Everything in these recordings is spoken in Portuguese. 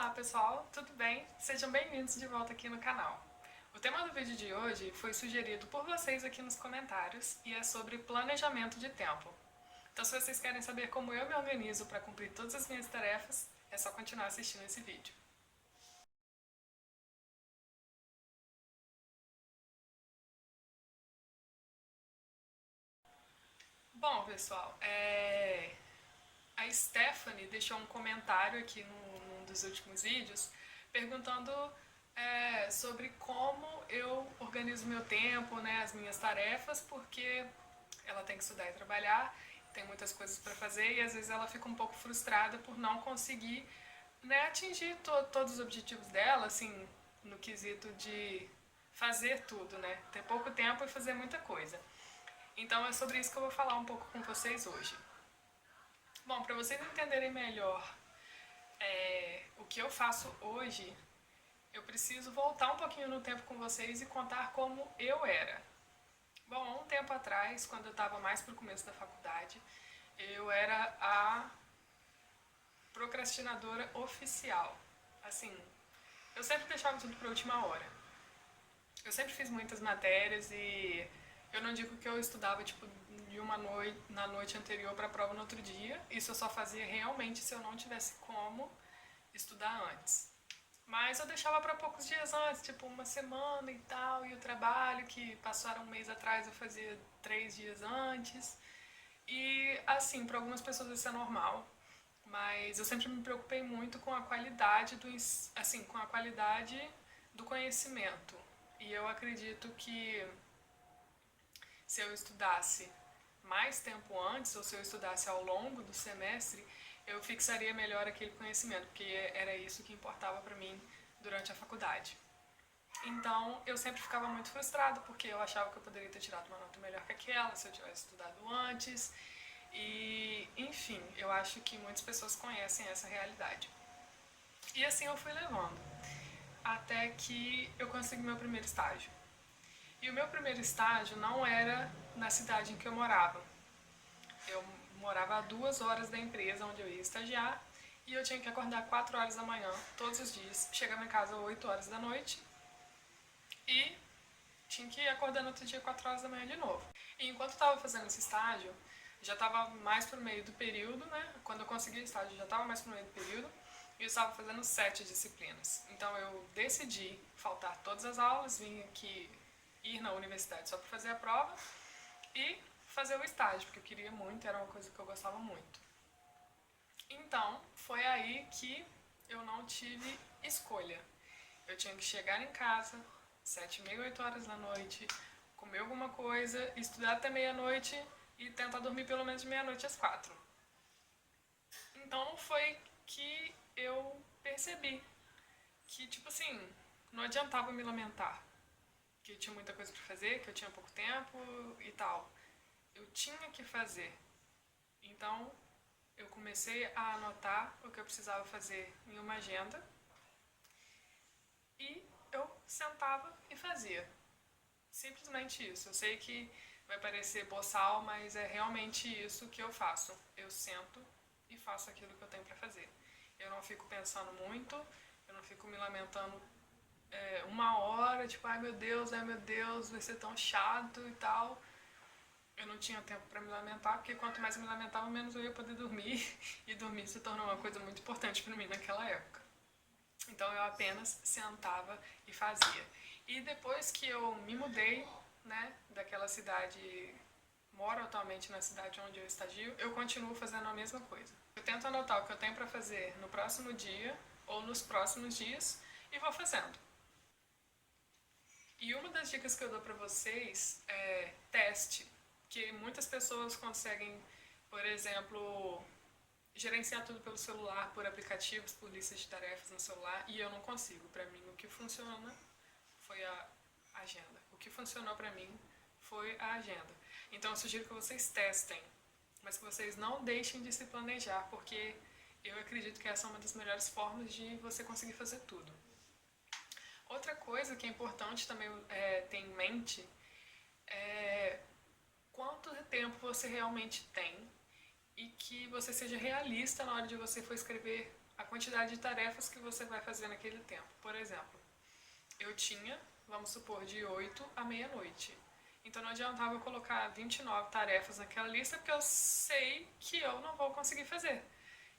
Olá pessoal, tudo bem? Sejam bem-vindos de volta aqui no canal. O tema do vídeo de hoje foi sugerido por vocês aqui nos comentários e é sobre planejamento de tempo. Então se vocês querem saber como eu me organizo para cumprir todas as minhas tarefas, é só continuar assistindo esse vídeo. Bom pessoal, a Stephanie deixou um comentário aqui num dos últimos vídeos perguntando sobre como eu organizo meu tempo, né, as minhas tarefas, porque ela tem que estudar e trabalhar, tem muitas coisas para fazer e às vezes ela fica um pouco frustrada por não conseguir, né, atingir todos os objetivos dela, assim, no quesito de fazer tudo, né, ter pouco tempo e fazer muita coisa. Então é sobre isso que eu vou falar um pouco com vocês hoje. Bom, para vocês entenderem melhor o que eu faço hoje, eu preciso voltar um pouquinho no tempo com vocês e contar como eu era. Bom, há um tempo atrás, quando eu estava mais pro começo da faculdade, eu era a procrastinadora oficial. Assim, eu sempre deixava tudo para a última hora. Eu sempre fiz muitas matérias e eu não digo que eu estudava tipo de uma noite na noite anterior para a prova no outro dia. Isso eu só fazia realmente se eu não tivesse como estudar antes. Mas eu deixava para poucos dias antes, tipo uma semana e tal, e o trabalho que passaram um mês atrás eu fazia 3 dias antes. E assim, para algumas pessoas isso é normal, mas eu sempre me preocupei muito com a qualidade com a qualidade do conhecimento. E eu acredito que se eu estudasse mais tempo antes, ou se eu estudasse ao longo do semestre, eu fixaria melhor aquele conhecimento, porque era isso que importava para mim durante a faculdade. Então, eu sempre ficava muito frustrada, porque eu achava que eu poderia ter tirado uma nota melhor que aquela se eu tivesse estudado antes. E, enfim, eu acho que muitas pessoas conhecem essa realidade. E assim eu fui levando, até que eu consegui meu primeiro estágio. E o meu primeiro estágio não era na cidade em que eu morava. Eu morava a 2 horas da empresa onde eu ia estagiar e eu tinha que acordar 4 horas da manhã todos os dias, chegava em casa às 8 horas da noite e tinha que acordar no outro dia 4 horas da manhã de novo. E enquanto eu estava fazendo esse estágio, já estava mais pro meio do período, né? Quando eu consegui o estágio, já estava mais pro meio do período e eu estava fazendo 7 disciplinas. Então eu decidi faltar todas as aulas, vim aqui ir na universidade só para fazer a prova e fazer o estágio, porque eu queria muito, era uma coisa que eu gostava muito. Então, foi aí que eu não tive escolha. Eu tinha que chegar em casa, 7h30, 8 horas da noite, comer alguma coisa, estudar até meia-noite e tentar dormir pelo menos de meia-noite às 4. Então foi que eu percebi que, tipo assim, não adiantava me lamentar, que eu tinha muita coisa pra fazer, que eu tinha pouco tempo e tal. Eu tinha que fazer. Então, eu comecei a anotar o que eu precisava fazer em uma agenda e eu sentava e fazia. Simplesmente isso. Eu sei que vai parecer boçal, mas é realmente isso que eu faço. Eu sento e faço aquilo que eu tenho pra fazer. Eu não fico pensando muito, eu não fico me lamentando uma hora, tipo, ai meu Deus, vai ser tão chato e tal. Eu não tinha tempo para me lamentar, porque quanto mais eu me lamentava, menos eu ia poder dormir, e dormir se tornou uma coisa muito importante para mim naquela época. Então eu apenas sentava e fazia. E depois que eu me mudei, né, daquela cidade, moro atualmente na cidade onde eu estagio, eu continuo fazendo a mesma coisa. Eu tento anotar o que eu tenho para fazer no próximo dia ou nos próximos dias e vou fazendo. E uma das dicas que eu dou para vocês é teste, que muitas pessoas conseguem, por exemplo, gerenciar tudo pelo celular, por aplicativos, por listas de tarefas no celular, e eu não consigo. Para mim, o que funciona foi a agenda. O que funcionou para mim foi a agenda. Então, eu sugiro que vocês testem, mas que vocês não deixem de se planejar, porque eu acredito que essa é uma das melhores formas de você conseguir fazer tudo. Outra coisa que é importante também ter em mente é quanto tempo você realmente tem e que você seja realista na hora de você for escrever a quantidade de tarefas que você vai fazer naquele tempo. Por exemplo, eu tinha, vamos supor, de 8 à meia-noite. Então não adiantava eu colocar 29 tarefas naquela lista porque eu sei que eu não vou conseguir fazer.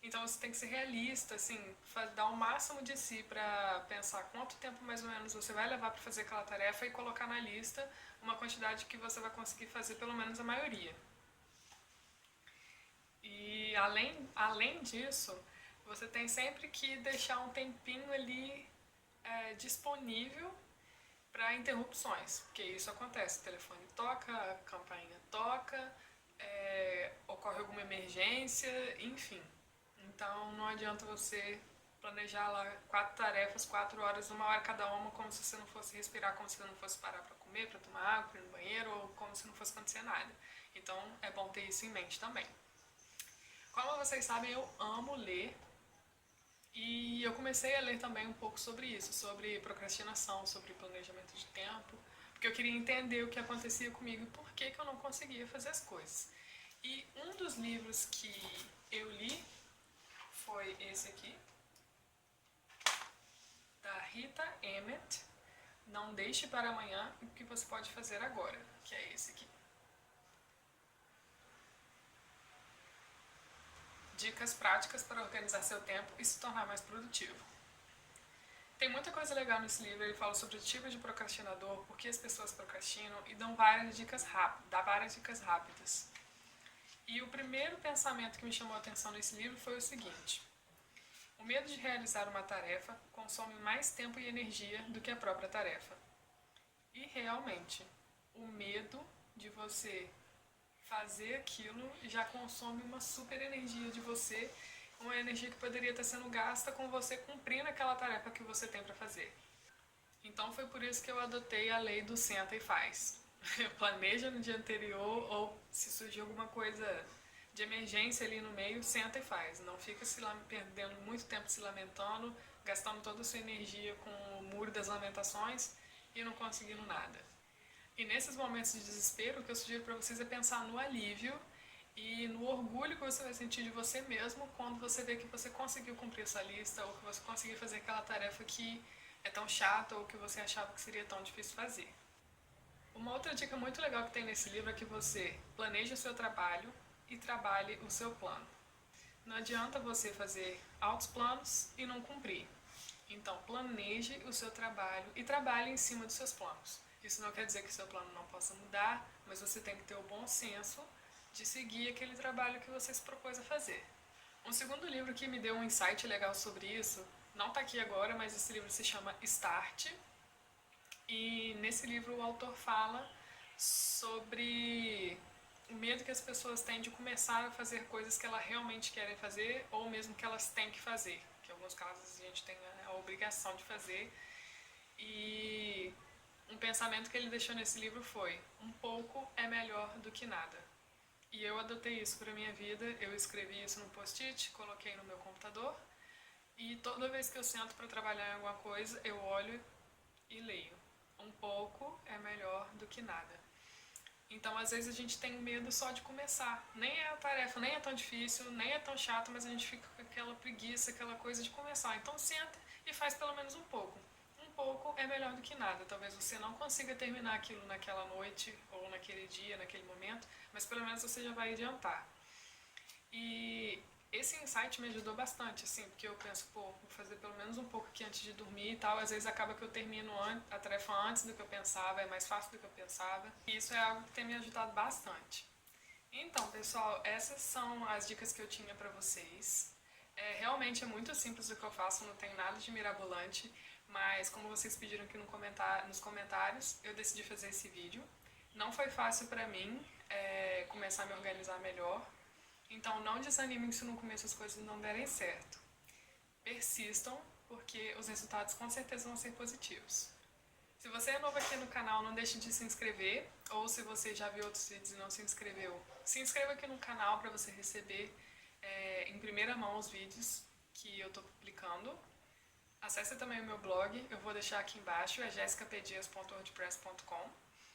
Então você tem que ser realista, assim, dar o máximo de si para pensar quanto tempo mais ou menos você vai levar para fazer aquela tarefa e colocar na lista uma quantidade que você vai conseguir fazer pelo menos a maioria. E além disso, você tem sempre que deixar um tempinho ali disponível para interrupções, porque isso acontece, o telefone toca, a campainha toca, ocorre alguma emergência, enfim. Então não adianta você planejar lá 4 tarefas, 4 horas, 1 hora cada uma, como se você não fosse respirar, como se você não fosse parar para comer, para tomar água, para ir no banheiro, ou como se não fosse acontecer nada. Então é bom ter isso em mente também. Como vocês sabem, eu amo ler e eu comecei a ler também um pouco sobre isso, sobre procrastinação, sobre planejamento de tempo, porque eu queria entender o que acontecia comigo e por que eu não conseguia fazer as coisas. E um dos livros que eu li foi esse aqui, da Rita Emmett, Não Deixe para Amanhã o que você pode fazer agora, que é esse aqui. Dicas práticas para organizar seu tempo e se tornar mais produtivo. Tem muita coisa legal nesse livro, ele fala sobre o tipo de procrastinador, por que as pessoas procrastinam e dá várias dicas rápidas. E o primeiro pensamento que me chamou a atenção nesse livro foi o seguinte: o medo de realizar uma tarefa consome mais tempo e energia do que a própria tarefa. E realmente, o medo de você fazer aquilo já consome uma super energia de você, uma energia que poderia estar sendo gasta com você cumprindo aquela tarefa que você tem para fazer. Então foi por isso que eu adotei a lei do senta e faz. Planeja no dia anterior, ou se surgir alguma coisa de emergência ali no meio, senta e faz. Não fica perdendo muito tempo se lamentando, gastando toda a sua energia com o muro das lamentações e não conseguindo nada. E nesses momentos de desespero, o que eu sugiro para vocês é pensar no alívio e no orgulho que você vai sentir de você mesmo quando você vê que você conseguiu cumprir essa lista ou que você conseguiu fazer aquela tarefa que é tão chata ou que você achava que seria tão difícil fazer. Uma outra dica muito legal que tem nesse livro é que você planeje o seu trabalho e trabalhe o seu plano. Não adianta você fazer altos planos e não cumprir. Então, planeje o seu trabalho e trabalhe em cima dos seus planos. Isso não quer dizer que seu plano não possa mudar, mas você tem que ter o bom senso de seguir aquele trabalho que você se propôs a fazer. Um segundo livro que me deu um insight legal sobre isso, não está aqui agora, mas esse livro se chama Start. E nesse livro o autor fala sobre o medo que as pessoas têm de começar a fazer coisas que elas realmente querem fazer ou mesmo que elas têm que fazer. Que em alguns casos a gente tem a obrigação de fazer. E um pensamento que ele deixou nesse livro foi: um pouco é melhor do que nada. E eu adotei isso para minha vida, eu escrevi isso no post-it, coloquei no meu computador e toda vez que eu sento para trabalhar em alguma coisa, eu olho e leio. Um pouco é melhor do que nada. Então, às vezes a gente tem medo só de começar. Nem é a tarefa, nem é tão difícil, nem é tão chato, mas a gente fica com aquela preguiça, aquela coisa de começar. Então, senta e faz pelo menos um pouco. Um pouco é melhor do que nada. Talvez você não consiga terminar aquilo naquela noite, ou naquele dia, naquele momento, mas pelo menos você já vai adiantar. E esse insight me ajudou bastante, assim, porque eu penso, pô, vou fazer pelo menos um pouco aqui antes de dormir e tal. Às vezes acaba que eu termino a tarefa antes do que eu pensava, é mais fácil do que eu pensava. E isso é algo que tem me ajudado bastante. Então, pessoal, essas são as dicas que eu tinha pra vocês. Realmente é muito simples o que eu faço, não tem nada de mirabolante, mas como vocês pediram aqui nos comentários, eu decidi fazer esse vídeo. Não foi fácil pra mim começar a me organizar melhor, então não desanimem se no começo as coisas não derem certo. Persistam, porque os resultados com certeza vão ser positivos. Se você é novo aqui no canal, não deixe de se inscrever, ou se você já viu outros vídeos e não se inscreveu, se inscreva aqui no canal para você receber em primeira mão os vídeos que eu estou publicando. Acesse também o meu blog, eu vou deixar aqui embaixo, é jessicapedias.wordpress.com.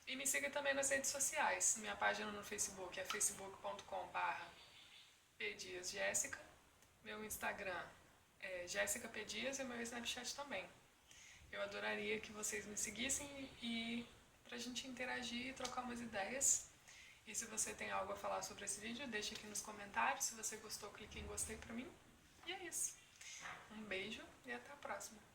E me siga também nas redes sociais. Minha página no Facebook é facebook.com/pediasjessica. Meu Instagram Jéssica P. Dias, e o meu Snapchat também. Eu adoraria que vocês me seguissem e pra gente interagir e trocar umas ideias. E se você tem algo a falar sobre esse vídeo, deixa aqui nos comentários. Se você gostou, clique em gostei pra mim. E é isso. Um beijo e até a próxima.